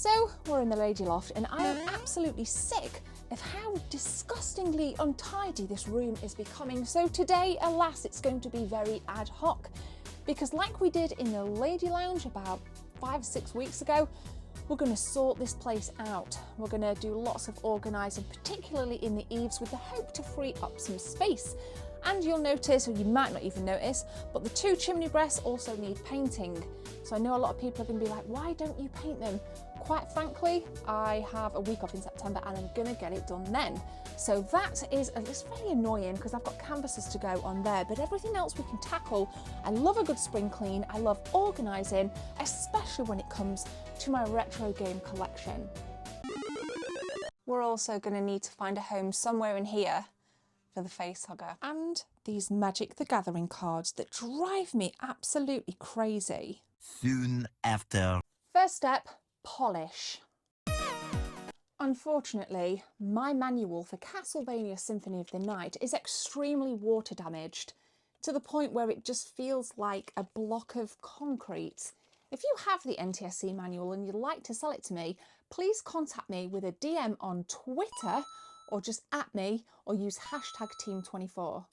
So we're in the lady loft and I am absolutely sick of how disgustingly untidy this room is becoming. So today, alas, it's going to be very ad hoc because like we did in the lady lounge about 5 or 6 weeks ago, we're going to sort this place out. We're going to do lots of organising, particularly in the eaves, with the hope to free up some space. And you'll notice, or you might not even notice, but the 2 chimney breasts also need painting. So I know a lot of people are going to be like, why don't you paint them? Quite frankly, I have a week off in September and I'm going to get it done then. So that is, it's really annoying because I've got canvases to go on there, but everything else we can tackle. I love a good spring clean. I love organising, especially when it comes to my retro game collection. We're also going to need to find a home somewhere in here for the face hugger. And these Magic the Gathering cards that drive me absolutely crazy. Soon after. First step, polish. Unfortunately, my manual for Castlevania Symphony of the Night is extremely water damaged to the point where it just feels like a block of concrete. If you have the NTSC manual and you'd like to sell it to me, please contact me with a DM on Twitter or just at me or use hashtag Team24.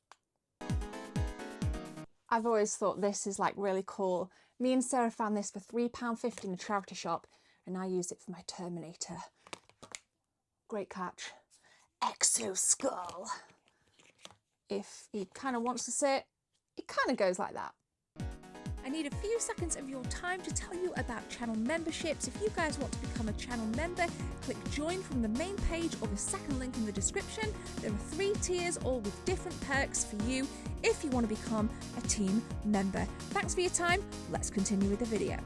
I've always thought this is like really cool. Me and Sarah found this for £3.50 in a charity shop and I used it for my Terminator. Great catch. Exo Skull. If he kind of wants to sit, it kind of goes like that. I need a few seconds of your time to tell you about channel memberships. If you guys want to become a channel member, click join from the main page or the second link in the description. There are 3 tiers, all with different perks for you if you want to become a team member. Thanks for your time. Let's continue with the video.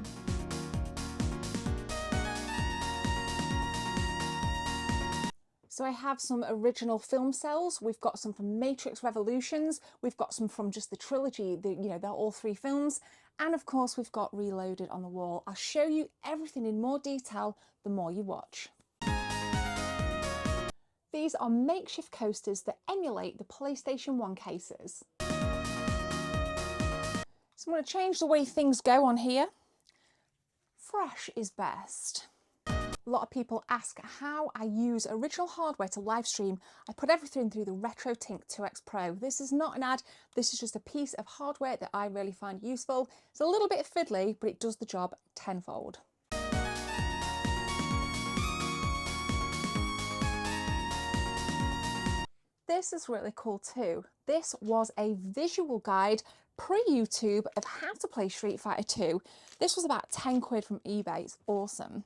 So I have some original film cells. We've got some from Matrix Revolutions. We've got some from just the trilogy, they're all 3 films. And of course, we've got Reloaded on the wall. I'll show you everything in more detail the more you watch. These are makeshift coasters that emulate the PlayStation 1 cases. So I'm going to change the way things go on here. Fresh is best. A lot of people ask how I use original hardware to live stream. I put everything through the RetroTink 2X Pro. This is not an ad, this is just a piece of hardware that I really find useful. It's a little bit fiddly, but it does the job tenfold. This is really cool too. This was a visual guide pre-YouTube of how to play Street Fighter 2. This was about 10 quid from eBay. It's awesome.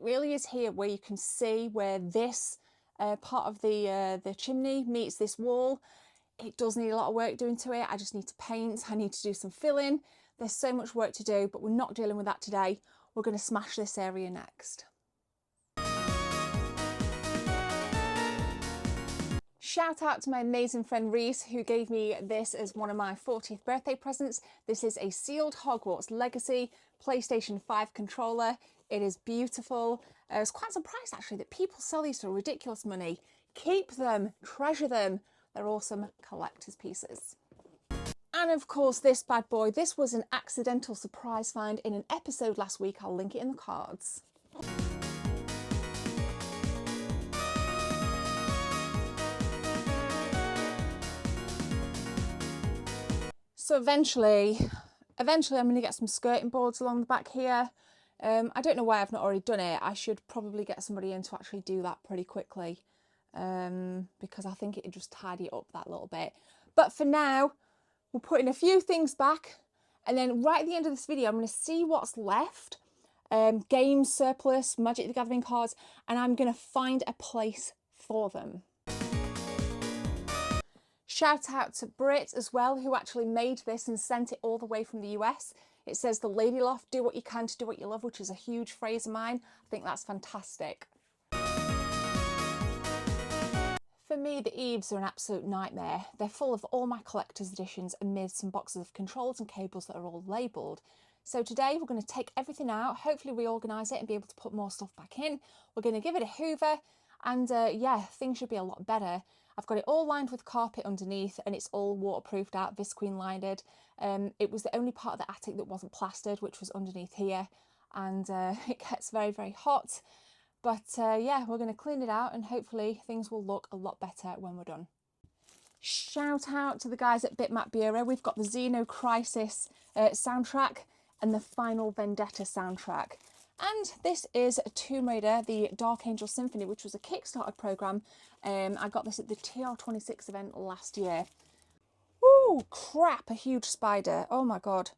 Really is here where you can see where this part of the chimney meets this wall. It does need a lot of work doing to it. I just need to paint, I need to do some filling. There's so much work to do, but we're not dealing with that today. We're going to smash this area next. Shout out to my amazing friend Reese who gave me this as one of my 40th birthday presents. This is a sealed Hogwarts Legacy PlayStation 5 controller. It is beautiful. I was quite surprised actually that people sell these for ridiculous money. Keep them, treasure them. They're awesome collector's pieces. And of course this bad boy, this was an accidental surprise find in an episode last week. I'll link it in the cards. So eventually I'm going to get some skirting boards along the back here. I don't know why I've not already done it. I should probably get somebody in to actually do that pretty quickly because I think it'd just tidy it up that little bit. But for now, we're putting a few things back and then right at the end of this video, I'm going to see what's left. Games, surplus, Magic the Gathering cards, and I'm going to find a place for them. Shout out to Brit as well, who actually made this and sent it all the way from the US. It says the Lady Loft, do what you can to do what you love, which is a huge phrase of mine. I think that's fantastic. For me, the eaves are an absolute nightmare. They're full of all my collector's editions amid some boxes of controls and cables that are all labelled. So today we're going to take everything out, hopefully reorganise it and be able to put more stuff back in. We're going to give it a hoover and yeah, things should be a lot better. I've got it all lined with carpet underneath and it's all waterproofed out, visqueen lined. It was the only part of the attic that wasn't plastered, which was underneath here. And it gets very, very hot. But yeah, we're going to clean it out and hopefully things will look a lot better when we're done. Shout out to the guys at Bitmap Bureau. We've got the Xeno Crisis soundtrack and the Final Vendetta soundtrack. And this is Tomb Raider, the Dark Angel Symphony, which was a Kickstarter programme. I got this at the TR26 event last year. Woo, crap, a huge spider. Oh my God.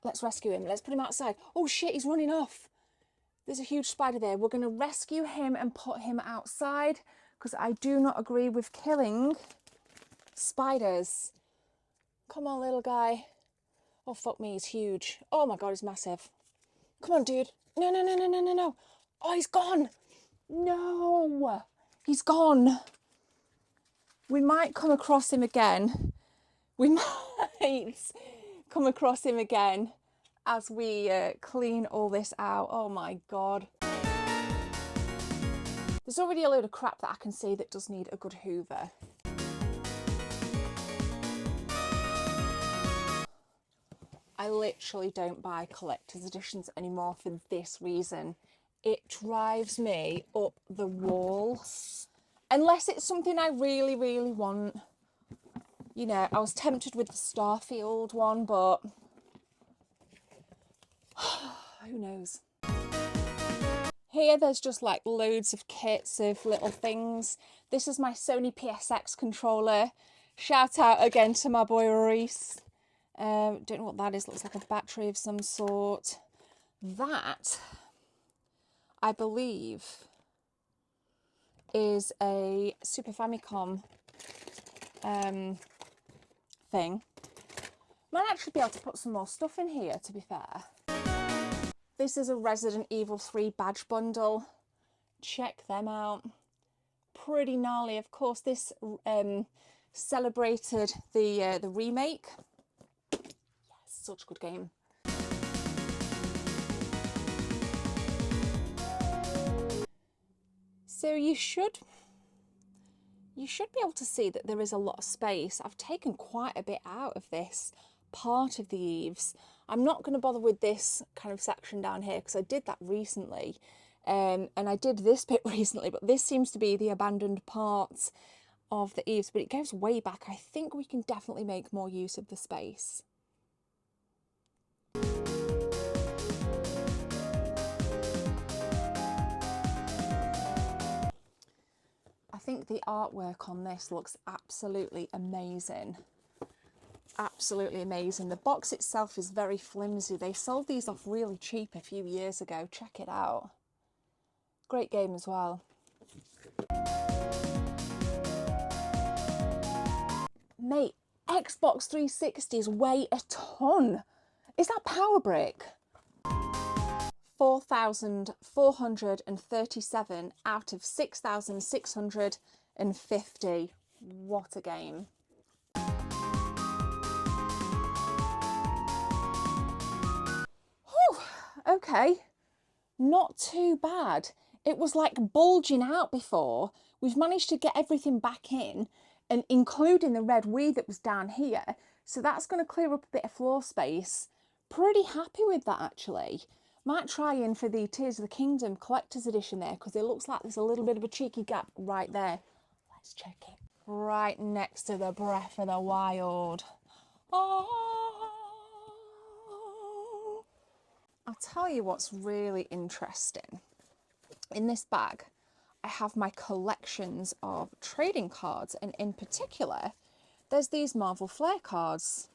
Let's rescue him. Let's put him outside. Oh shit, he's running off. There's a huge spider there. We're going to rescue him and put him outside because I do not agree with killing spiders. Come on, little guy. Oh, fuck me, he's huge. Oh my God, he's massive. Come on, dude. No, no, no, no, no, no, no. Oh, he's gone. No, he's gone. We might come across him again. We might come across him again as we clean all this out. Oh my God. There's already a load of crap that I can see that does need a good hoover. I literally don't buy collector's editions anymore for this reason. It drives me up the wall. Unless it's something I really, really want. You know, I was tempted with the Starfield one, but who knows? Here there's just like loads of kits of little things. This is my Sony PSX controller. Shout out again to my boy Reese. Don't know what that is. Looks like a battery of some sort. That, I believe, is a Super Famicom thing. Might actually be able to put some more stuff in here, to be fair. This is a Resident Evil 3 badge bundle. Check them out. Pretty gnarly. Of course, this celebrated the remake. Yes, such a good game. So you should be able to see that there is a lot of space. I've taken quite a bit out of this part of the eaves. I'm not going to bother with this kind of section down here because I did that recently. And I did this bit recently, but this seems to be the abandoned part of the eaves, but it goes way back. I think we can definitely make more use of the space. I think the artwork on this looks absolutely amazing. Absolutely amazing. The box itself is very flimsy. They sold these off really cheap a few years ago. Check it out. Great game as well. Mate, Xbox 360s weigh a ton. Is that power brick? 4,437 out of 6,650. What a game. Whew, okay, not too bad. It was like bulging out before. We've managed to get everything back in, and including the red weed that was down here. So that's going to clear up a bit of floor space. Pretty happy with that, actually. Might try in for the Tears of the Kingdom collector's edition there, because it looks like there's a little bit of a cheeky gap right there. Let's check it. Right next to the Breath of the Wild. Oh. I'll tell you what's really interesting. In this bag, I have my collections of trading cards, and in particular, there's these Marvel Flair cards.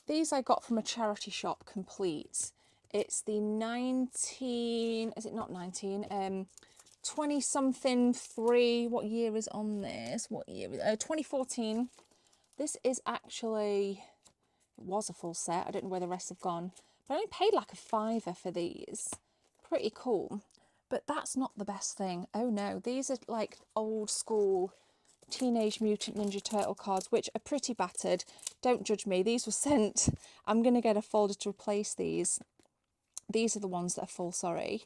These I got from a charity shop, Complete. It's the 20-something 3. What year is on this? What year? 2014. This is actually, it was a full set. I don't know where the rest have gone. But I only paid like a £5 for these. Pretty cool. But that's not the best thing. Oh no, these are like old school Teenage Mutant Ninja Turtle cards, which are pretty battered. Don't judge me. These were sent. I'm going to get a folder to replace these. These are the ones that are full, sorry.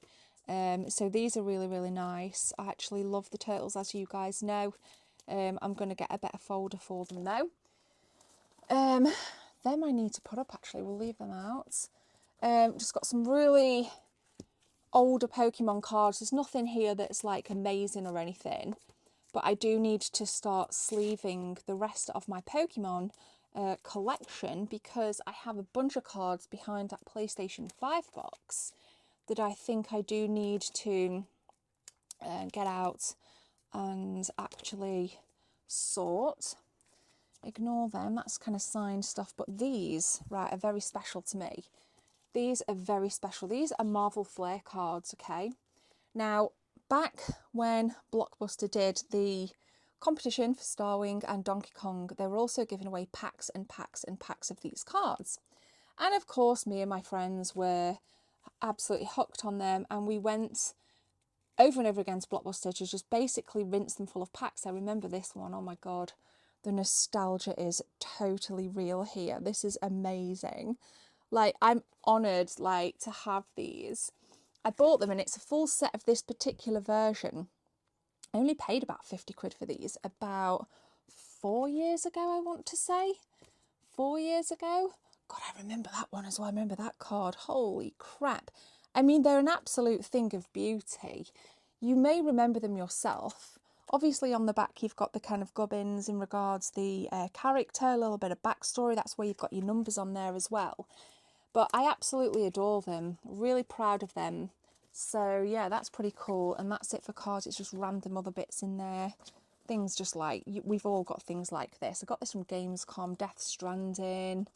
So these are really, really nice. I actually love the turtles, as you guys know. I'm going to get a better folder for them though. Them I need to put up, actually. We'll leave them out. Just got some really older Pokemon cards. There's nothing here that's like amazing or anything. But I do need to start sleeving the rest of my Pokemon collection, because I have a bunch of cards behind that PlayStation 5 box that I think I do need to get out and actually sort. Ignore them, that's kind of signed stuff, but these, right, are very special to me. These are very special. These are Marvel Flair cards, okay? Now, back when Blockbuster did the competition for Starwing and Donkey Kong, they were also giving away packs and packs and packs of these cards. And of course, me and my friends were absolutely hooked on them, and we went over and over again to Blockbuster to just basically rinse them full of packs. I remember this one, oh my god, the nostalgia is totally real here. This is amazing. Like, I'm honoured, like, to have these. I bought them and it's a full set of this particular version. I only paid about 50 quid for these about 4 years ago, I want to say. 4 years ago. God, I remember that one as well. I remember that card. Holy crap. I mean, they're an absolute thing of beauty. You may remember them yourself. Obviously, on the back, you've got the kind of gubbins in regards the character, a little bit of backstory. That's where you've got your numbers on there as well. But I absolutely adore them. Really proud of them. So, yeah, that's pretty cool. And that's it for cards. It's just random other bits in there. Things just like, we've all got things like this. I got this from Gamescom, Death Stranding.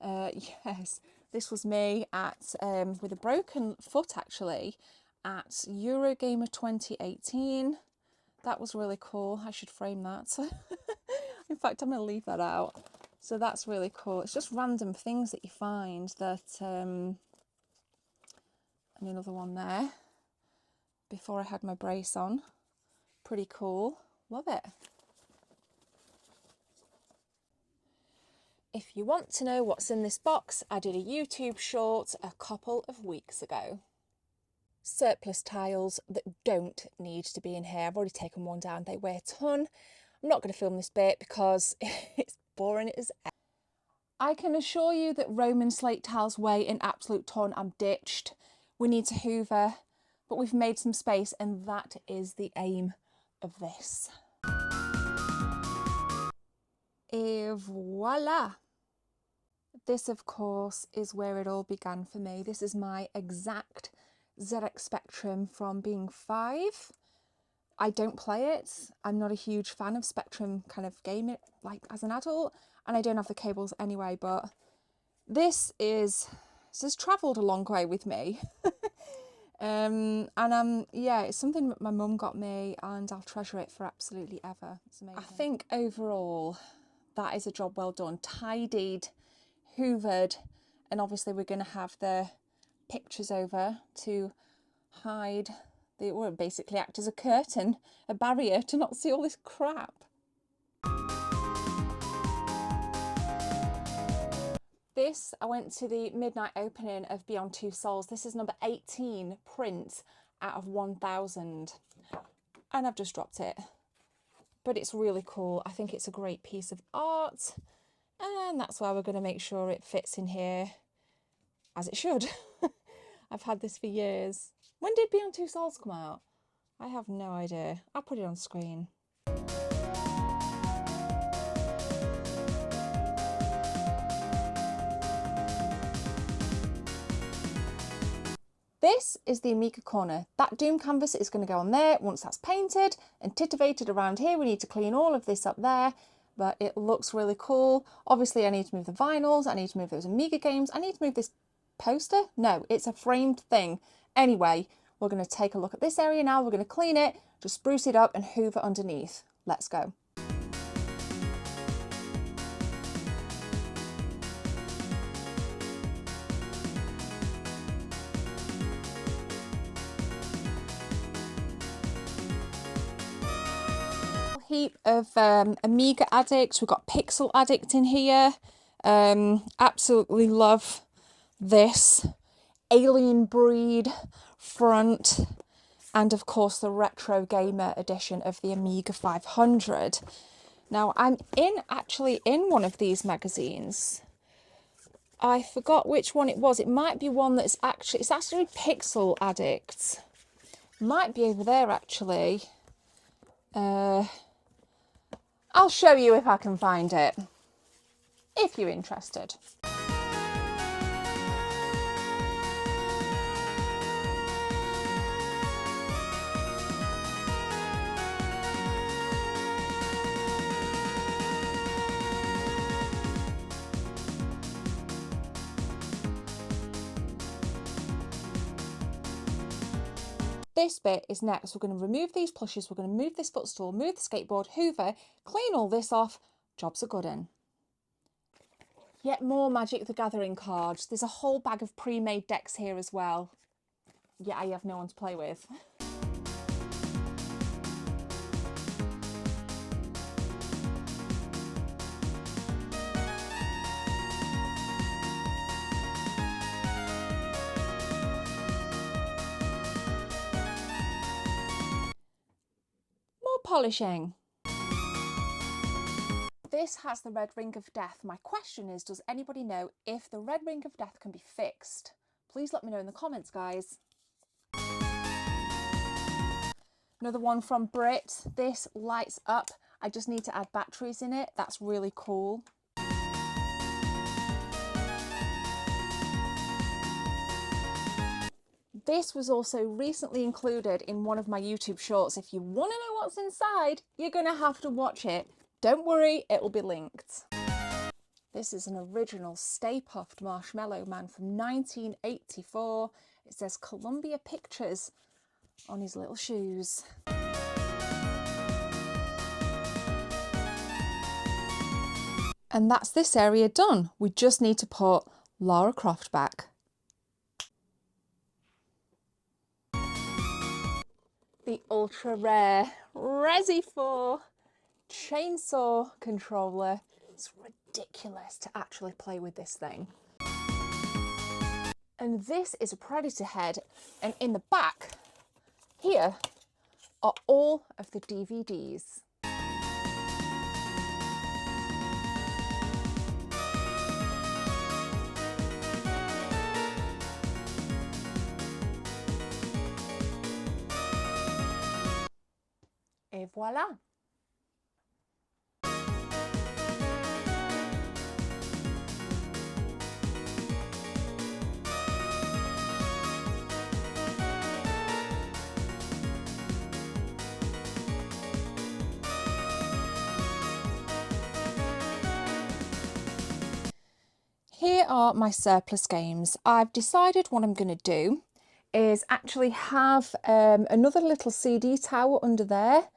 Yes, this was me at with a broken foot, actually, at Eurogamer 2018. That was really cool. I should frame that. In fact, I'm going to leave that out. So that's really cool. It's just random things that you find that... and another one there. Before I had my brace on. Pretty cool. Love it. If you want to know what's in this box, I did a YouTube short a couple of weeks ago. Surplus tiles that don't need to be in here. I've already taken one down. They weigh a ton. I'm not going to film this bit because it's boring as ever. I can assure you that Roman slate tiles weigh an absolute ton. I'm ditched. We need to hoover, but we've made some space, and that is the aim of this. Et voila! This, of course, is where it all began for me. This is my exact ZX Spectrum from being 5. I don't play it. I'm not a huge fan of Spectrum kind of gaming, like as an adult, and I don't have the cables anyway, but this has travelled a long way with me. Yeah, it's something that my mum got me, and I'll treasure it for absolutely ever. It's amazing. I think overall that is a job well done. Tidied, hoovered, and obviously we're going to have the pictures over to hide, they will basically act as a curtain, a barrier to not see all this crap. This, I went to the midnight opening of Beyond Two Souls. This is number 18 print out of 1000, and I've just dropped it. But it's really cool. I think it's a great piece of art, and that's why we're going to make sure it fits in here as it should. I've had this for years. When did Beyond Two Souls come out? I have no idea. I'll put it on screen. This is the Amiga corner. That Doom canvas is going to go on there once that's painted and titivated around here. We need to clean all of this up there, but it looks really cool. Obviously, I need to move the vinyls. I need to move those Amiga games. I need to move this poster. No, it's a framed thing. Anyway, we're going to take a look at this area now. We're going to clean it, just spruce it up and hoover underneath. Let's go. heap of Amiga addicts. We've got Pixel Addict in here. Absolutely love this Alien Breed front. And of course the Retro Gamer edition of the Amiga 500. Now I'm actually in one of these magazines. I forgot which one it was. It might be one that's it's actually Pixel Addict. Might be over there actually. I'll show you if I can find it, if you're interested. This bit is next. We're going to remove these plushes, we're going to move this footstool, move the skateboard, hoover, clean all this off. Job's a good un. Yet more Magic the Gathering cards. There's a whole bag of pre-made decks here as well. Yeah, I have no one to play with. Polishing. This has the red ring of death. My question is, does anybody know if the red ring of death can be fixed? Please let me know in the comments, guys. Another one from Brit. This lights up. I just need to add batteries in it. That's really cool. This was also recently included in one of my YouTube shorts. If you want to know what's inside, you're going to have to watch it. Don't worry, it will be linked. This is an original Stay Puft Marshmallow Man from 1984. It says Columbia Pictures on his little shoes. And that's this area done. We just need to put Lara Croft back. The ultra rare Resi 4 chainsaw controller. It's ridiculous to actually play with this thing. And this is a Predator head, and in the back here are all of the DVDs. Et voila! Here are my surplus games. I've decided what I'm going to do is actually have another little CD tower under there,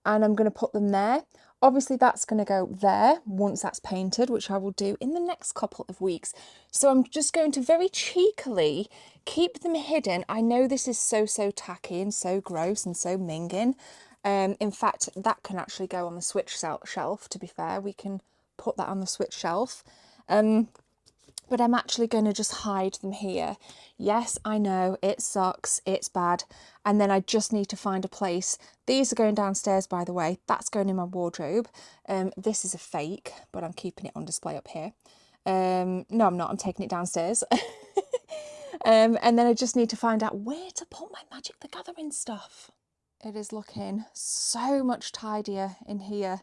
and I'm going to put them there. Obviously that's going to go there once that's painted, which I will do in the next couple of weeks. So I'm just going to very cheekily keep them hidden. I know this is so tacky and so gross and so minging. In fact, that can actually go on the Switch shelf, to be fair. We can put that on the Switch shelf. But I'm actually going to just hide them here. Yes, I know, it sucks, it's bad. And then I just need to find a place. These are going downstairs, by the way. That's going in my wardrobe. This is a fake, but I'm keeping it on display up here. No, I'm not. I'm taking it downstairs. And then I just need to find out where to put my Magic the Gathering stuff. It is looking so much tidier in here.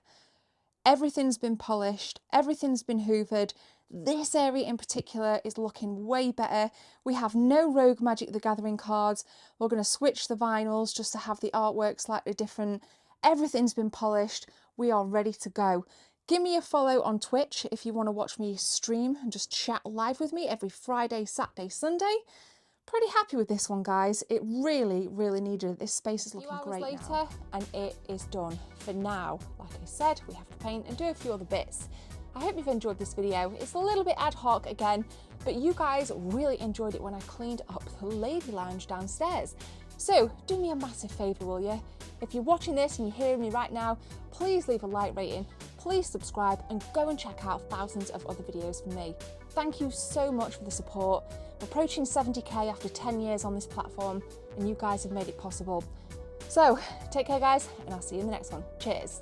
Everything's been polished. Everything's been hoovered. This area in particular is looking way better. We have no Rogue Magic the Gathering cards. We're going to switch the vinyls just to have the artwork slightly different. Everything's been polished. We are ready to go. Give me a follow on Twitch if you want to watch me stream and just chat live with me every Friday, Saturday, Sunday. Pretty happy with this one, guys. It really needed it. This space is looking great later now. And it is done for now. Like I said, we have to paint and do a few other bits. I hope you've enjoyed this video. It's a little bit ad hoc again, but you guys really enjoyed it when I cleaned up the lady lounge downstairs. So do me a massive favour, will you? If you're watching this and you're hearing me right now, please leave a like rating, please subscribe and go and check out thousands of other videos from me. Thank you so much for the support. I'm approaching 70k after 10 years on this platform and you guys have made it possible. So take care guys, and I'll see you in the next one. Cheers.